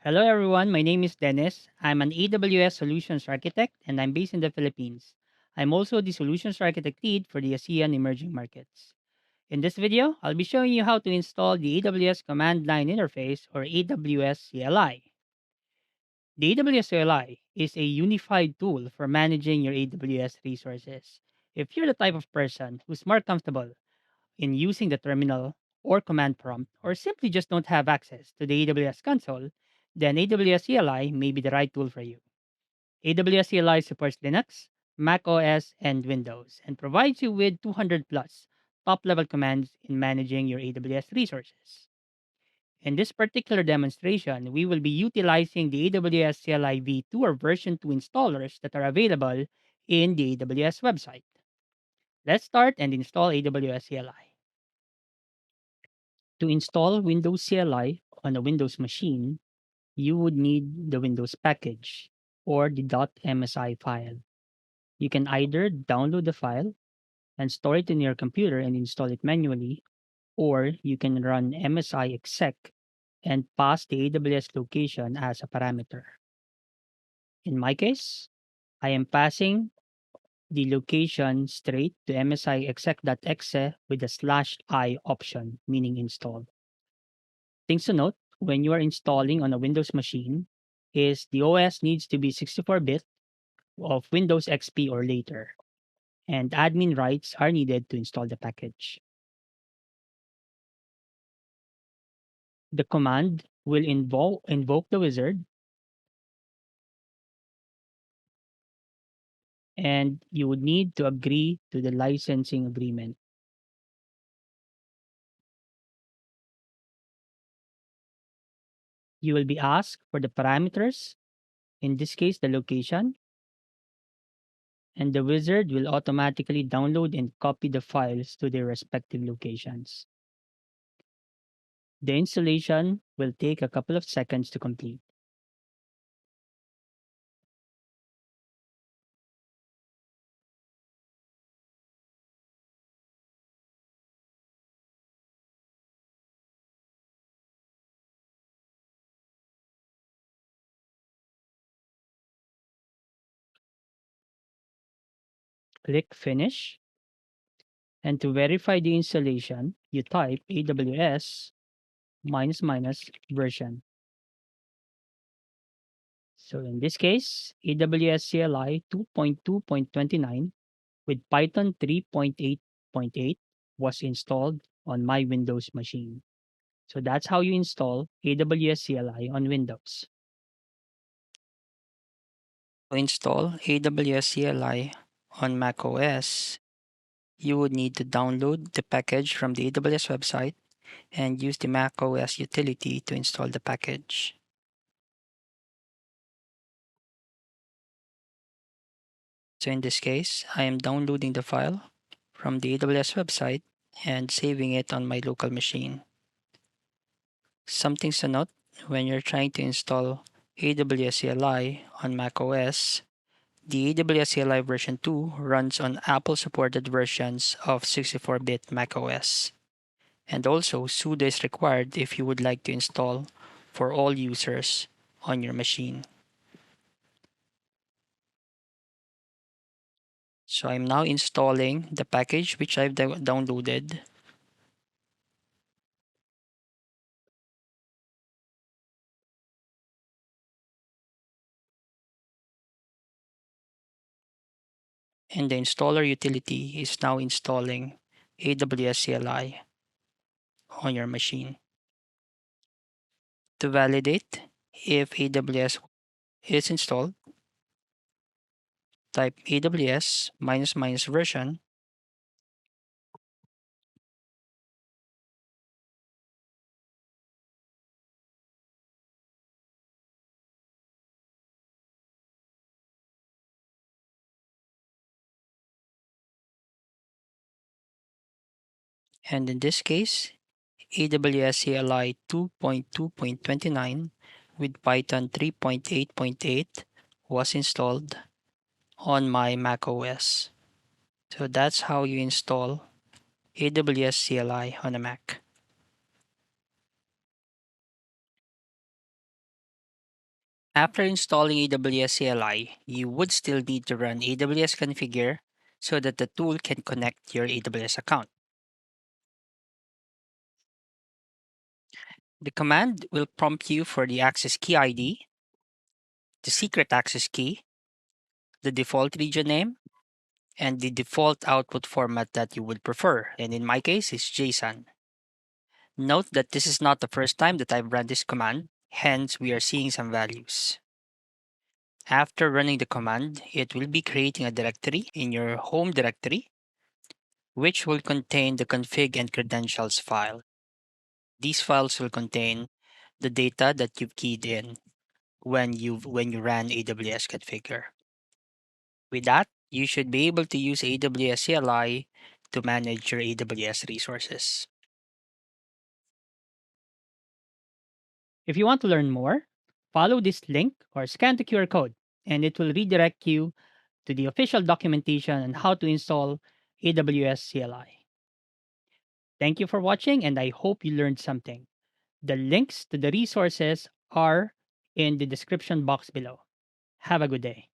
Hello everyone, my name is Dennis. I'm an AWS Solutions Architect and I'm based in the Philippines. I'm also the Solutions Architect lead for the ASEAN emerging markets. In this video, I'll be showing you how to install the AWS Command Line Interface or AWS CLI. The AWS CLI is a unified tool for managing your AWS resources. If you're the type of person who's more comfortable in using the terminal or command prompt, or simply just don't have access to the AWS console, then AWS CLI may be the right tool for you. AWS CLI supports Linux, Mac OS, and Windows, and provides you with 200 plus top level commands in managing your AWS resources. In this particular demonstration, we will be utilizing the AWS CLI v2 or version 2 installers that are available in the AWS website. Let's start and install AWS CLI. To install Windows CLI on a Windows machine, you would need the Windows package or the .msi file. You can either download the file and store it in your computer and install it manually, or you can run msi exec and pass the AWS location as a parameter. In my case, I am passing the location straight to msi exec.exe with a /i option, meaning install. Things to note when you are installing on a Windows machine is the OS needs to be 64-bit of Windows XP or later, and admin rights are needed to install the package. The command will invoke the wizard, and you would need to agree to the licensing agreement. You will be asked for the parameters, in this case, the location, and the wizard will automatically download and copy the files to their respective locations. The installation will take a couple of seconds to complete. Click Finish, and to verify the installation, you type AWS version. So in this case, AWS CLI 2.2.29 with Python 3.8.8 was installed on my Windows machine. So that's how you install AWS CLI on Windows. To install AWS CLI on macOS, you would need to download the package from the AWS website and use the macOS utility to install the package. So in this case, I am downloading the file from the AWS website and saving it on my local machine. Something to note when you're trying to install AWS CLI on macOS, the AWS CLI version 2 runs on Apple supported versions of 64-bit macOS. And also, sudo is required if you would like to install for all users on your machine. So I'm now installing the package which I've downloaded. And the installer utility is now installing AWS CLI on your machine. To validate if AWS is installed, type AWS version, and in this case, AWS CLI 2.2.29 with Python 3.8.8 was installed on my macOS. So that's how you install AWS CLI on a Mac. After installing AWS CLI, you would still need to run AWS Configure so that the tool can connect to your AWS account. The command will prompt you for the access key ID, the secret access key, the default region name, and the default output format that you would prefer, and in my case, is JSON. Note that this is not the first time that I've run this command, hence we are seeing some values. After running the command, it will be creating a directory in your home directory, which will contain the config and credentials file. These files will contain the data that you've keyed in when you ran AWS Configure. With that, you should be able to use AWS CLI to manage your AWS resources. If you want to learn more, follow this link or scan the QR code, and it will redirect you to the official documentation on how to install AWS CLI. Thank you for watching, and I hope you learned something. The links to the resources are in the description box below. Have a good day.